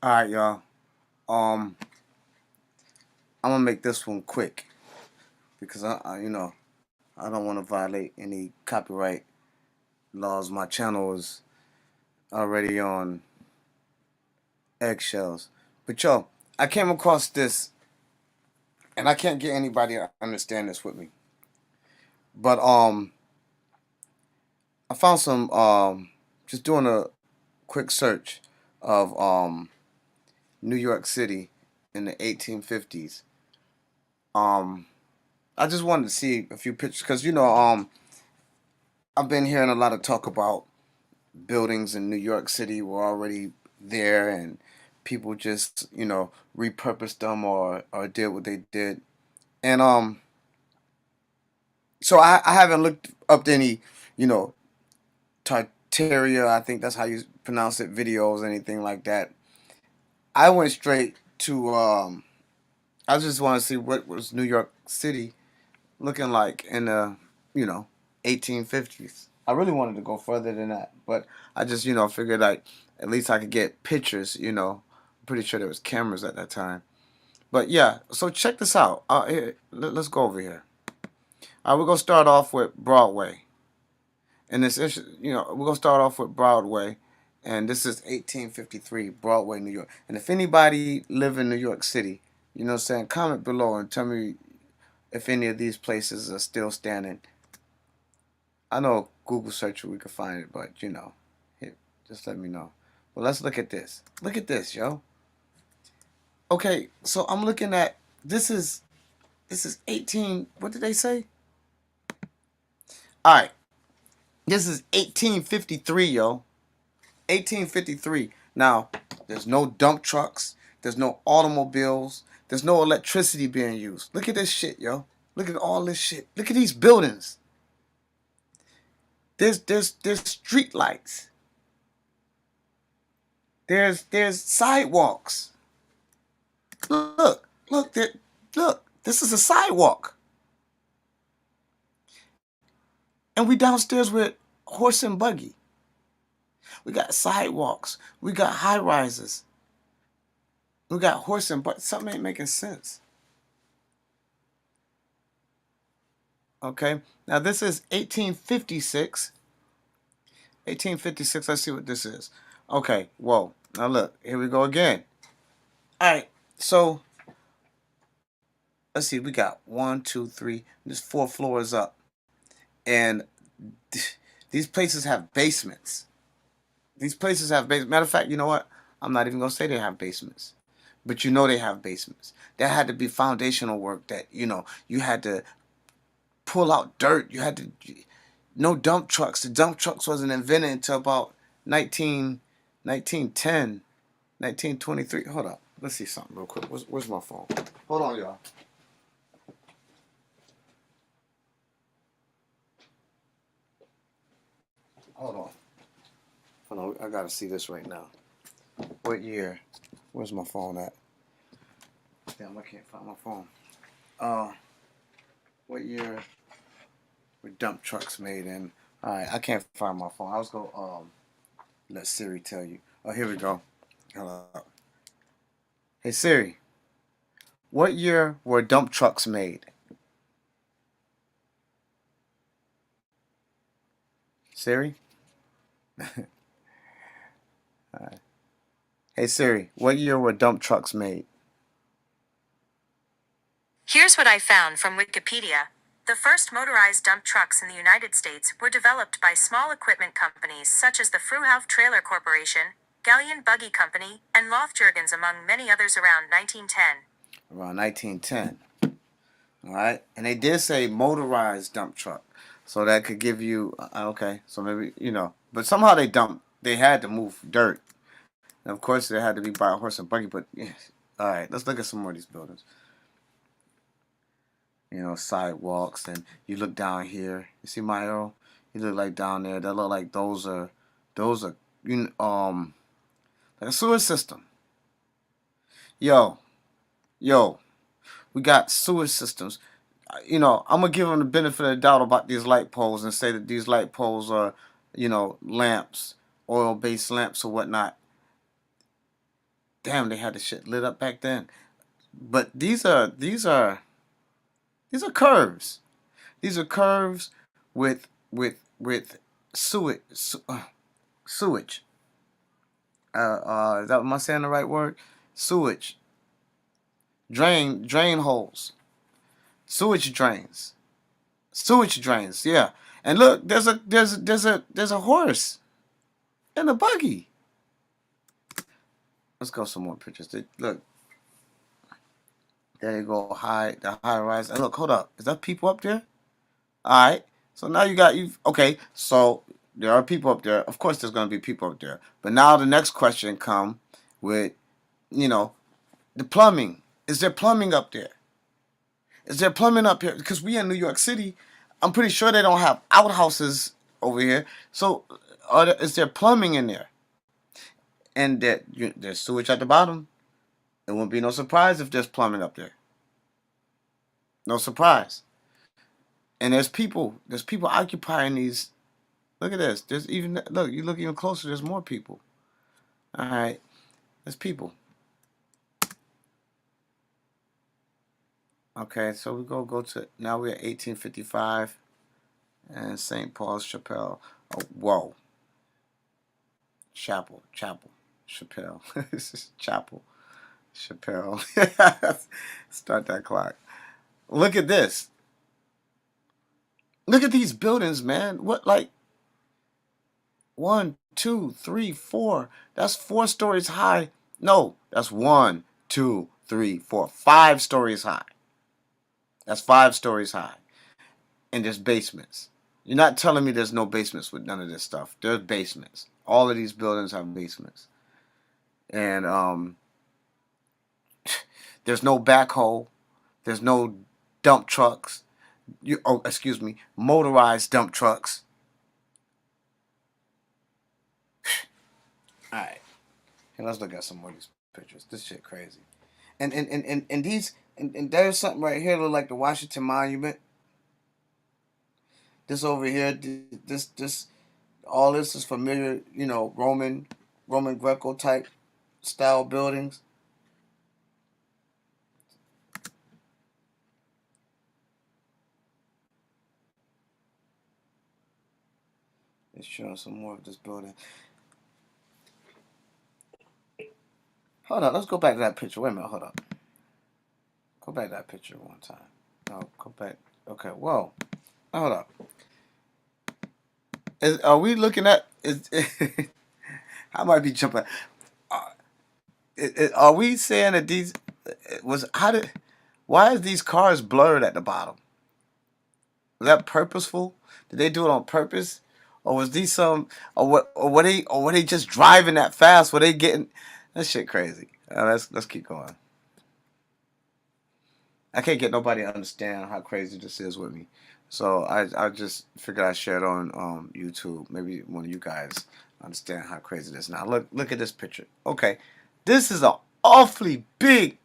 All right, y'all. I'm gonna make this one quick because I don't want to violate any copyright laws. My channel is already on eggshells. But yo, I came across this, and I can't get anybody to understand this with me. But I found some just doing a quick search of New York City in the 1850s. Um, I just wanted to see a few pictures because I've been hearing a lot of talk about buildings in New York City were already there and people just, repurposed them or did what they did. And so I haven't looked up any, you know, Tartaria, I think that's how you pronounce it, videos, anything like that. I went straight to I just want to see what was New York City looking like in the, you know, 1850s. I really wanted to go further than that, but I just, figured like at least I could get pictures. I'm pretty sure there was cameras at that time. But yeah, so check this out. Here, let's go over here. All right, we're gonna start off with Broadway, and we're gonna start off with Broadway, and this is 1853 Broadway, New York. And if anybody live in New York City, what I'm saying, comment below and tell me if any of these places are still standing. I know Google search we could find it, but here, just let me know. Well, let's look at this. Look at this, yo. Okay, so I'm looking at this is 18. What did they say? All right, this is 1853, yo. 1853. Now, there's no dump trucks. There's no automobiles. There's no electricity being used. Look at this shit, yo. Look at all this shit. Look at these buildings. There's street lights. There's sidewalks. Look, look. This is a sidewalk, and we downstairs with horse and buggy. We got sidewalks. We got high rises. We got horse and buggy. Something ain't making sense. Okay, now this is 1856. 1856. Let's see what this is. Okay, whoa. Now look, here we go again. All right, so let's see. We got one, two, three. There's 4 floors up, and these places have basements. These places have basements. Matter of fact, you know what? I'm not even gonna say they have basements, but they have basements. There had to be foundational work that you had to pull out dirt. You had to no dump trucks. The dump trucks wasn't invented until about 1910, 1923. Hold up. Let's see something real quick. Where's my phone? Hold on, y'all. Hold on. Hold on. I gotta see this right now. What year? Where's my phone at? Damn, I can't find my phone. What year were dump trucks made in? All right, I can't find my phone. I was gonna let Siri tell you. Oh, here we go. Hello. Hey Siri, what year were dump trucks made? Siri? Alright. Hey Siri, what year were dump trucks made? Here's what I found from Wikipedia. The first motorized dump trucks in the United States were developed by small equipment companies such as the Fruhauf Trailer Corporation, Galleon Buggy Company, and Lothjurgens, among many others, around 1910. Around 1910. Alright? And they did say motorized dump truck. So that could give you, okay, so maybe, but somehow they had to move dirt. And of course, they had to be by a horse and buggy, but yeah. Alright, let's look at some more of these buildings. Sidewalks, and you look down here. You see my arrow? You look like down there. That look like those are like a sewer system. Yo, we got sewer systems. I'm gonna give them the benefit of the doubt about these light poles and say that these light poles are, lamps, oil-based lamps or whatnot. Damn, they had the shit lit up back then. But these are curves. These are curves with sewage. Sewage. Is that, am I saying the right word? Sewage. Drain holes. Sewage drains. Sewage drains. Yeah. And look, there's a horse in a buggy. Let's go some more pictures. Look, there you go. The high rise. And look, hold up. Is that people up there? All right. So now you. Okay. So there are people up there. Of course, there's gonna be people up there. But now the next question come with, you know, the plumbing. Is there plumbing up there? Is there plumbing up here? Because we in New York City, I'm pretty sure they don't have outhouses over here. So, is there plumbing in there? And there's sewage at the bottom. It won't be no surprise if there's plumbing up there. No surprise. And there's people. There's people occupying these. Look at this. There's even look. You look even closer. There's more people. All right. There's people. Okay. So we go to now we're at 1855 and St. Paul's Chapel. Oh, whoa. Chapel. Chappelle. This is Chapel. Chappelle. Start that clock. Look at this. Look at these buildings, man. What, like, one, two, three, four. That's 4 stories high. No, that's 1, 2, 3, 4, 5 stories high. That's 5 stories high. And there's basements. You're not telling me there's no basements with none of this stuff. There's basements. All of these buildings have basements. And there's no backhoe. There's no dump trucks. Excuse me, motorized dump trucks. All right, and let's look at some more of these pictures. This shit crazy. And there's something right here that look like the Washington Monument. This over here, this all this is familiar, Roman Greco type style buildings. It's showing some more of this building. Hold on, let's go back to that picture. Wait a minute, hold up. Go back to that picture one time. No, go back. Okay, whoa. Hold up. Are we looking at? I might be jumping. Are we saying that these was how did? Why is these cars blurred at the bottom? Was that purposeful? Did they do it on purpose, or was these some? Or what? Or were they just driving that fast? Were they getting? That shit crazy. Let's keep going. I can't get nobody to understand how crazy this is with me. So I just figured I'd share it on YouTube. Maybe one of you guys understand how crazy this is. Now look at this picture. Okay. This is an awfully big,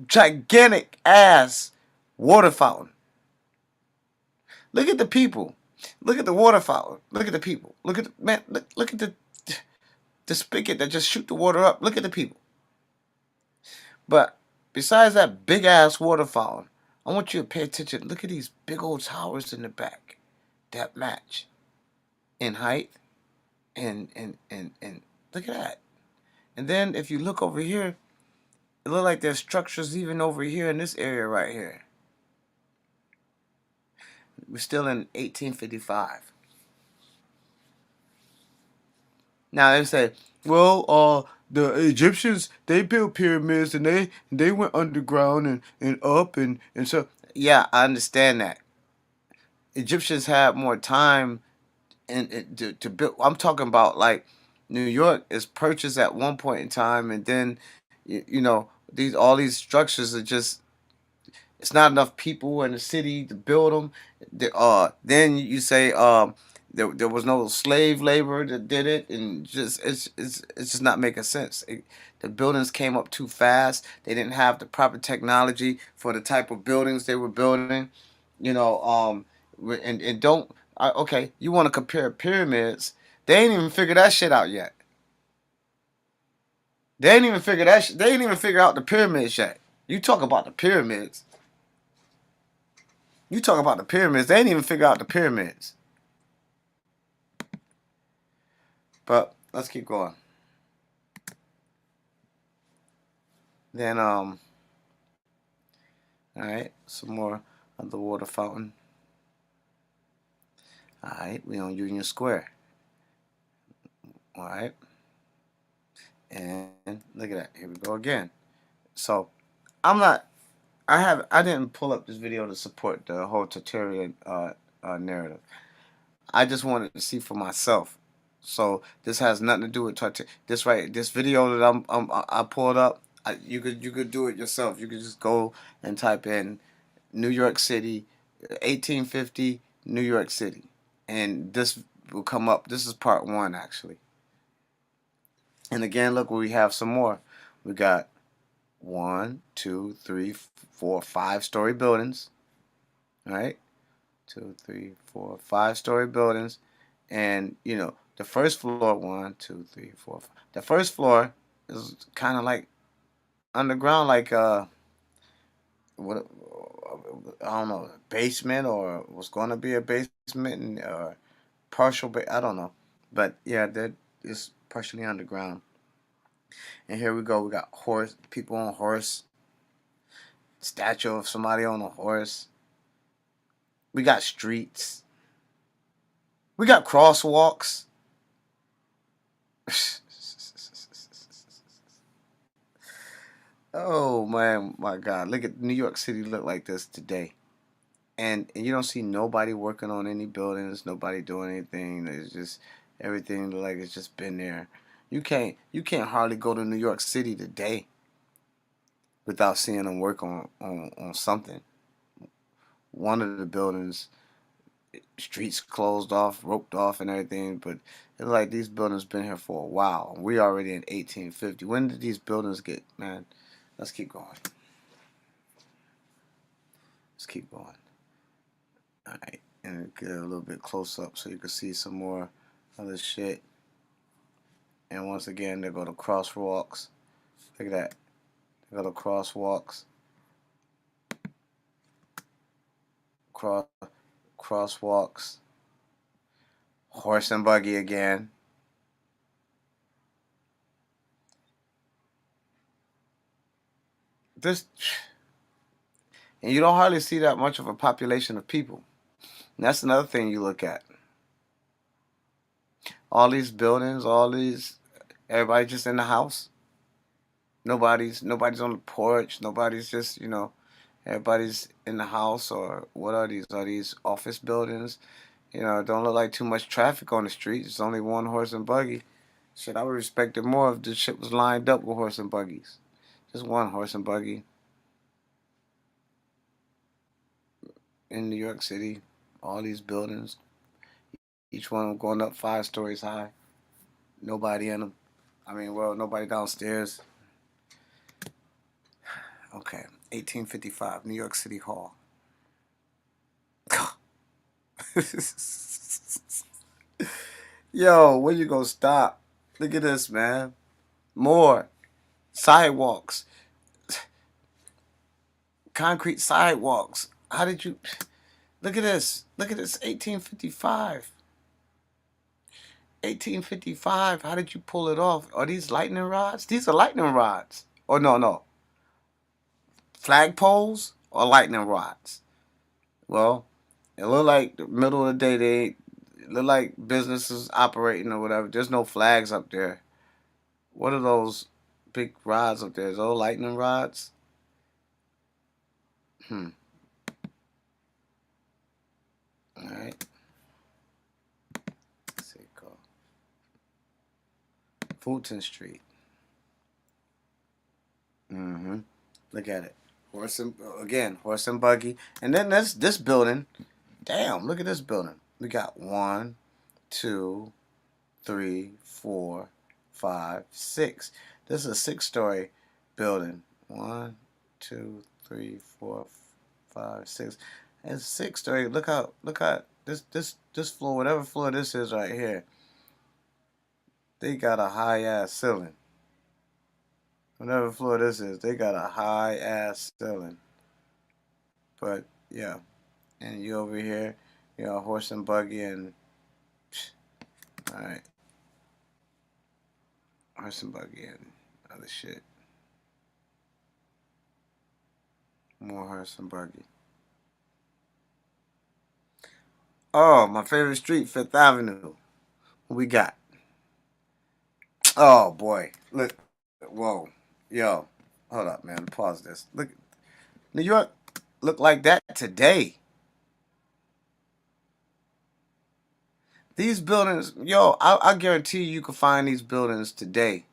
gigantic ass water fountain. Look at the people. Look at the water fountain. Look at the people. Look at the man. Look at the spigot that just shoot the water up. Look at the people. But besides that big ass water fountain, I want you to pay attention. Look at these big old towers in the back that match in height and look at that. And then if you look over here, it looks like there's structures even over here in this area right here. We're still in 1855. Now they say, well, the Egyptians they built pyramids and they went underground and up and so yeah, I understand that. Egyptians had more time to build. I'm talking about like New York is purchased at one point in time, and then these all these structures are just it's not enough people in the city to build them. Then you say there was no slave labor that did it, and just it's just not making sense. The buildings came up too fast. They didn't have the proper technology for the type of buildings they were building. You know, and don't okay. You want to compare pyramids? They ain't even figured that shit out yet. They ain't even figure that. They ain't even figure out the pyramids yet. You talk about the pyramids. You talk about the pyramids. They ain't even figure out the pyramids. But let's keep going. Then all right, some more of the water fountain. All right, we on Union Square. All right, and look at that. Here we go again. So I'm not. I didn't pull up this video to support the whole Tartarian narrative. I just wanted to see for myself. So this has nothing to do with this video that I pulled up. You could do it yourself. You could just go and type in New York City, 1850 New York City, and this will come up. This is part one actually. And again, look, we have some more. We got one, two, three, four, 5-story buildings. All right, 2, 3, 4, 5-story buildings, and you know the first floor, one, two, three, four, five. The first floor is kind of like underground, like what I don't know, basement or was going to be a basement and partial, I don't know, but yeah, that is partially underground. And here we go. We got people on horse, statue of somebody on a horse. We got streets. We got crosswalks. Oh man, my God! Look at New York City look like this today, and you don't see nobody working on any buildings, nobody doing anything. It's just everything look like it's just been there. You can't hardly go to New York City today without seeing them work on something. One of the buildings, streets closed off, roped off, and everything, but it's like these buildings been here for a while. We already in 1850. When did these buildings get, man? Let's keep going. Let's keep going. All right, and get a little bit close up so you can see some more of this shit. And once again, they go to crosswalks. Look at that. They go to crosswalks. Cross crosswalks. Horse and buggy again. This, and you don't hardly see that much of a population of people. And that's another thing you look at. All these buildings, everybody just in the house. Nobody's on the porch. Nobody's just, everybody's in the house. Or what are these? Are these office buildings? It don't look like too much traffic on the street. It's only one horse and buggy. Shit, I would respect it more if the shit was lined up with horse and buggies. Just one horse and buggy in New York City. All these buildings, each one of them going up 5 stories high. Nobody in them. I mean, well, nobody downstairs. Okay, 1855, New York City Hall. Yo, when you gonna stop? Look at this, man. More sidewalks, concrete sidewalks. How did you? Look at this. Look at this. 1855. 1855. How did you pull it off? Are these lightning rods? These are lightning rods. Or no. Flagpoles or lightning rods? Well, it look like the middle of the day. It look like businesses operating or whatever. There's no flags up there. What are those big rods up there? Is those lightning rods? All right. Let's see. Go. Fulton Street. Look at it. Horse and buggy. And then this building. Damn, look at this building. We got 1, 2, 3, 4, 5, 6. This is a 6-story building. 1, 2, 3, 4, 5, 6. It's 6-story. Look how this floor, whatever floor this is right here. They got a high ass ceiling. Whatever floor this is, they got a high ass ceiling. But yeah, and you over here, horse and buggy and all right, horse and buggy and other shit. More horse and buggy. Oh, my favorite street, Fifth Avenue. What we got? Oh boy, look, whoa, yo, hold up, man. Pause this. Look, New York look like that today. These buildings, yo, I guarantee you can find these buildings today.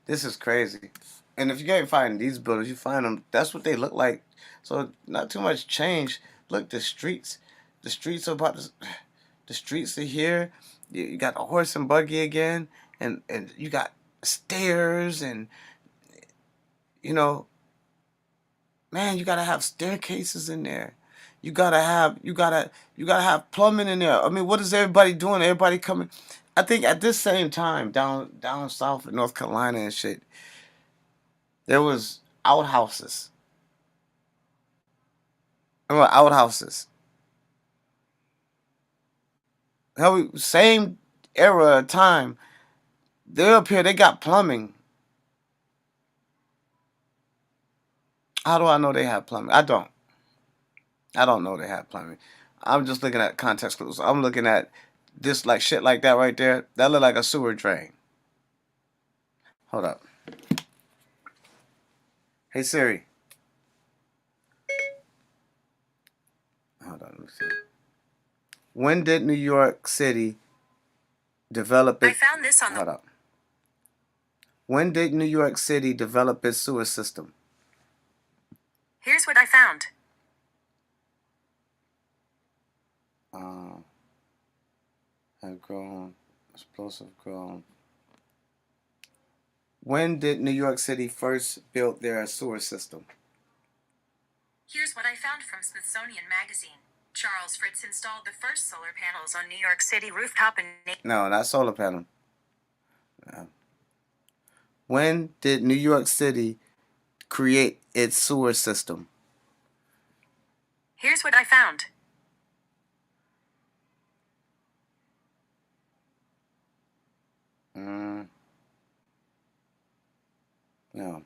This is crazy. And if you can't find these buildings, you find them. That's what they look like. So not too much change. Look, the streets. The streets are about to, the streets are here. You got the horse and buggy again, and you got stairs, and you know, man, you gotta have staircases in there. You gotta have plumbing in there. I mean, what is everybody doing? Everybody coming. I think at this same time down south in North Carolina and shit, there was outhouses. Remember outhouses? Hell, same era of time. They're up here. They got plumbing. How do I know they have plumbing? I don't. I don't know they have plumbing. I'm just looking at context clues. I'm looking at this like shit like that right there. That look like a sewer drain. Hold up. Hey Siri. Hold on. Let me see. When did New York City develop I it? found this on the. Hold up. When did New York City develop its sewer system? Here's what I found. Have grown, explosive grown. When did New York City first build their sewer system? Here's what I found from Smithsonian Magazine. Charles Fritz installed the first solar panels on New York City rooftop in. No, not solar panel. No. When did New York City create its sewer system? Here's what I found. No.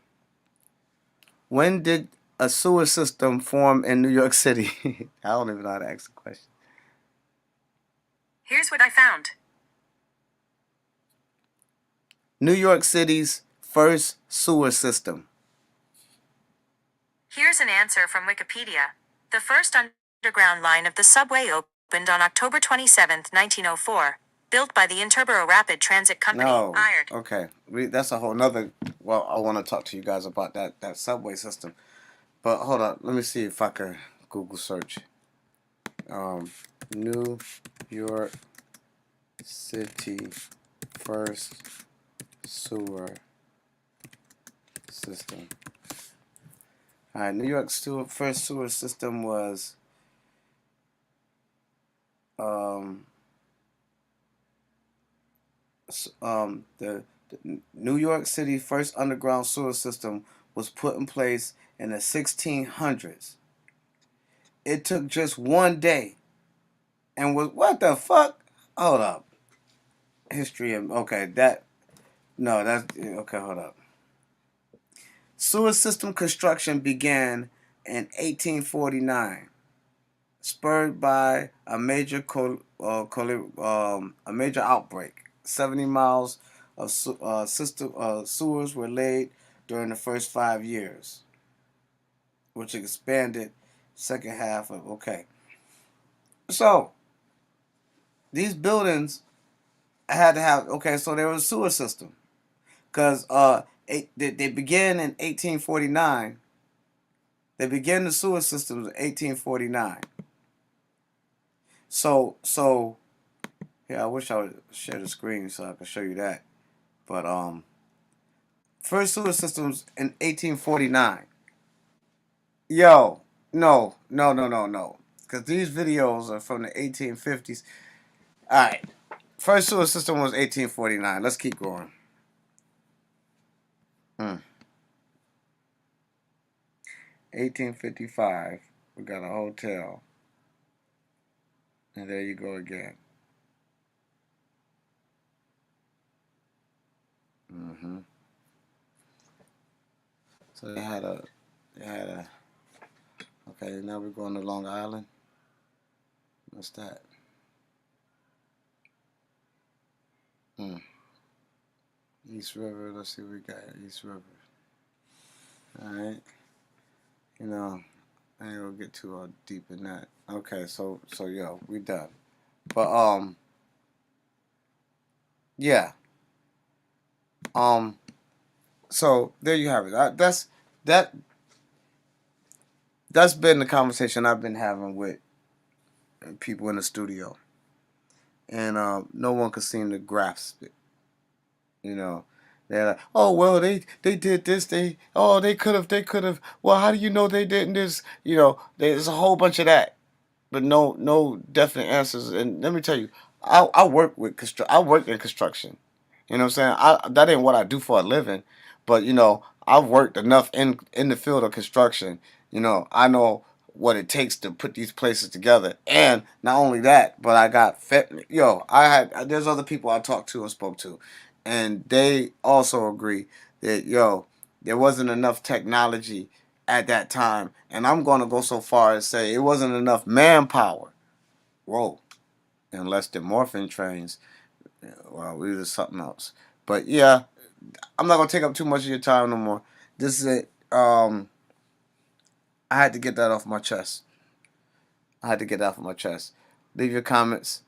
When did a sewer system form in New York City? I don't even know how to ask the question. Here's what I found. New York City's first sewer system. Here's an answer from Wikipedia. The first underground line of the subway opened on October 27, 1904. Built by the Interborough Rapid Transit Company, No. IRD. Okay. That's a whole nother. Well, I want to talk to you guys about that subway system. But hold on. Let me see if I can Google search. New York City first sewer system. All right. New York first sewer system was the New York City first underground sewer system was put in place in the 1600s. It took just one day and was what the fuck? Hold up. History of okay, that no, that's okay, hold up. Sewer system construction began in 1849, spurred by a major a major outbreak. 70 miles of sewers were laid during the first 5 years, which expanded second half of okay. So these buildings had to have okay. So there was a sewer system because they began in 1849. They began the sewer systems in 1849. So yeah, I wish I would share the screen so I could show you that. But first sewer systems in 1849. Yo, no, because these videos are from the 1850s. All right, First sewer system was 1849. Let's keep going. 1855. We got a hotel. And there you go again. Mm-hmm. So they had a. Okay, now we're going to Long Island. What's that? Hmm. East River. Let's see what we got. East River. All right. You know, I ain't gonna get too deep in that. Okay, so yo, we done. But yeah. Um, so there you have it. That that's been the conversation I've been having with people in the studio, and no one could seem to grasp it. You know, they're like, oh well, they did this. They could have. Well, how do you know they didn't this? You know, there's a whole bunch of that, but no definite answers. And let me tell you, I work with I work in construction. You know what I'm saying? That ain't what I do for a living, but you know, I've worked enough in the field of construction. You know, I know what it takes to put these places together. And not only that, but I got I had there's other people I talked to and spoke to, and they also agree that there wasn't enough technology at that time, and I'm going to go so far as say it wasn't enough manpower. Whoa, unless the morphine trains. Well, we was something else. But yeah, I'm not gonna take up too much of your time no more. This is it. I had to get that off my chest. I had to get that off my chest. Leave your comments,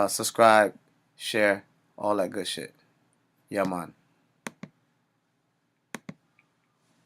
subscribe, share, all that good shit. Yeah, man.